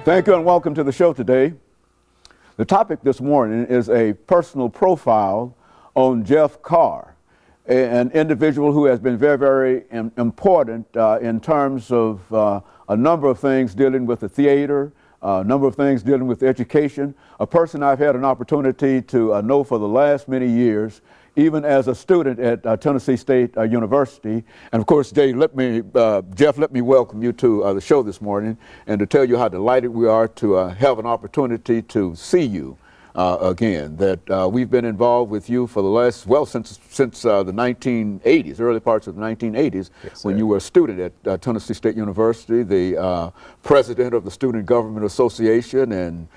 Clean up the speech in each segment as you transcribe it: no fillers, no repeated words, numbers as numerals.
Thank you and welcome to the show today. The topic this morning is a personal profile on Jeff Carr, an individual who has been very, very important in terms of a number of things dealing with the theater, a number of things dealing with education, a person I've had an opportunity to know for the last many years, even as a student at Tennessee State University. And of course, Jeff, let me welcome you to the show this morning and to tell you how delighted we are to have an opportunity to see you again. That we've been involved with you for the last, well, since the 1980s, early parts of the 1980s, yes, when you were a student at Tennessee State University, the president of the Student Government Association, and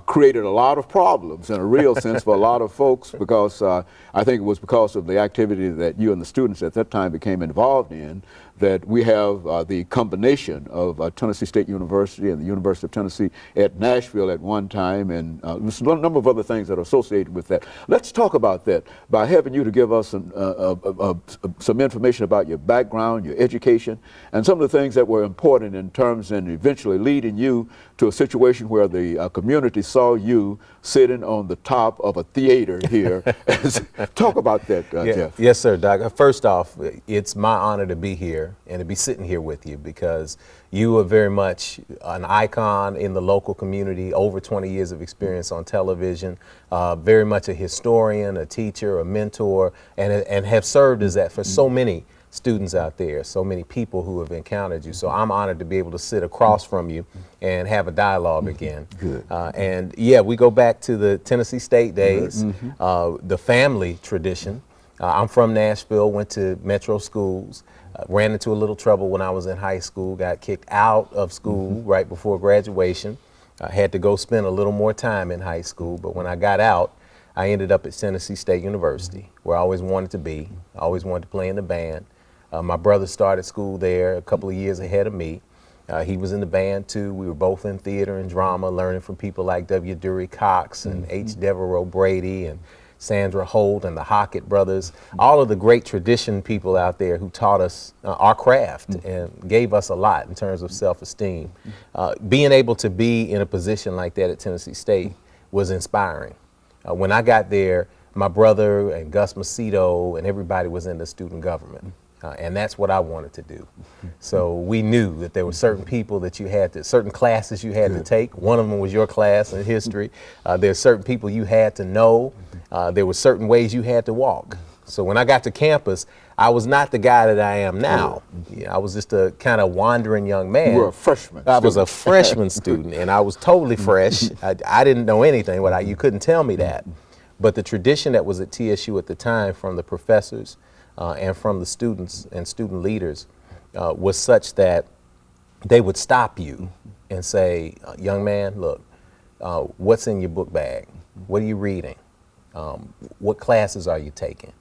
created a lot of problems in a real sense for a lot of folks, because I think it was because of the activity that you and the students at that time became involved in that we have the combination of Tennessee State University and the University of Tennessee at Nashville at one time, and there's a number of other things that are associated with that. Let's talk about that by having you to give us some information about your background, your education, and some of the things that were important in terms and eventually leading you to a situation where the community saw you sitting on the top of a theater here. Talk about that, Jeff. Yes, sir, Doc. First off, it's my honor to be here and to be sitting here with you, because you are very much an icon in the local community, over 20 years of experience on television, very much a historian, a teacher, a mentor, and have served as that for so many students out there, so many people who have encountered you. So I'm honored to be able to sit across from you and have a dialogue again. Good. And yeah, we go back to the Tennessee State days, the family tradition. I'm from Nashville, went to metro schools, ran into a little trouble when I was in high school, got kicked out of school right before graduation. I had to go spend a little more time in high school, but when I got out, I ended up at Tennessee State University, where I always wanted to be. I always wanted to play in the band. My brother started school there a couple of years ahead of me. He was in the band too. We were both in theater and drama, learning from people like W. Dury Cox and H. Devereaux Brady and Sandra Holt and the Hockett brothers, all of the great tradition people out there who taught us our craft and gave us a lot in terms of self-esteem. Being able to be in a position like that at Tennessee State was inspiring. When I got there, my brother and Gus Macedo and everybody was in the student government. And that's what I wanted to do. So we knew that there were certain people that you had to, certain classes you had to take. One of them was your class in history. There's certain people you had to know. There were certain ways you had to walk. So when I got to campus, I was not the guy that I am now. I was just a kind of wandering young man. You were a freshman. I was a freshman student, and I was totally fresh. I didn't know anything, but you couldn't tell me that. But the tradition that was at TSU at the time, from the professors and from the students and student leaders, was such that they would stop you and say, young man, look, what's in your book bag? What are you reading? What classes are you taking?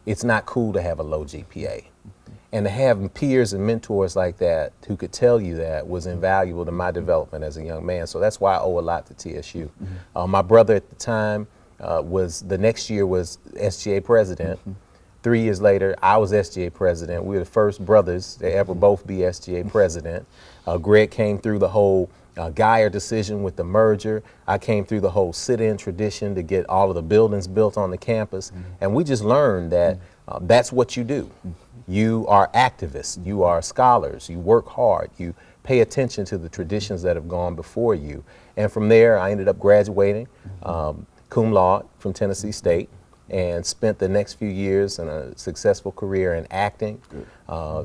It's not cool to have a low GPA. And to have peers and mentors like that who could tell you that was invaluable to my development as a young man. So that's why I owe a lot to TSU. My brother at the time the next year was SGA president. 3 years later, I was SGA president. We were the first brothers to ever both be SGA president. Greg came through the whole Geyer decision with the merger. I came through the whole sit-in tradition to get all of the buildings built on the campus. And we just learned that that's what you do. You are activists, you are scholars, you work hard, you pay attention to the traditions that have gone before you. And from there, I ended up graduating cum laude from Tennessee State, and spent the next few years in a successful career in acting,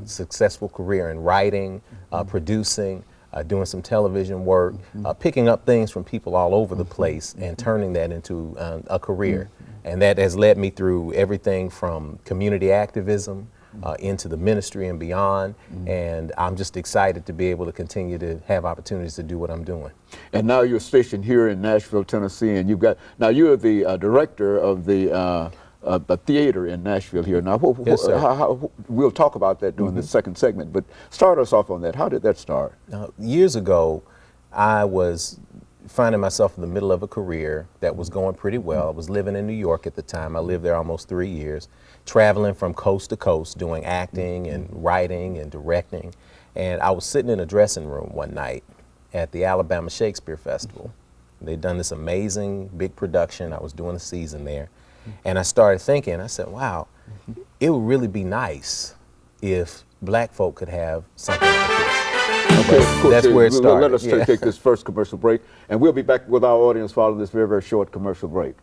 successful career in writing, producing, doing some television work, picking up things from people all over the place and turning that into a career. And that has led me through everything from community activism into the ministry and beyond. And I'm just excited to be able to continue to have opportunities to do what I'm doing. And now you're stationed here in Nashville, Tennessee, and now you're the director of the theater in Nashville here. Now, Yes, sir. We'll talk about that during the second segment, but start us off on that. How did that start? Years ago, I was finding myself in the middle of a career that was going pretty well. I was living in New York at the time. I lived there almost 3 years, traveling from coast to coast, doing acting and writing and directing. And I was sitting in a dressing room one night, at the Alabama Shakespeare Festival. They'd done this amazing big production. I was doing a season there. And I started thinking, I said, wow, it would really be nice if black folk could have something like this. Okay, cool. That's where it started. Let us take this first commercial break, and we'll be back with our audience following this very, very short commercial break.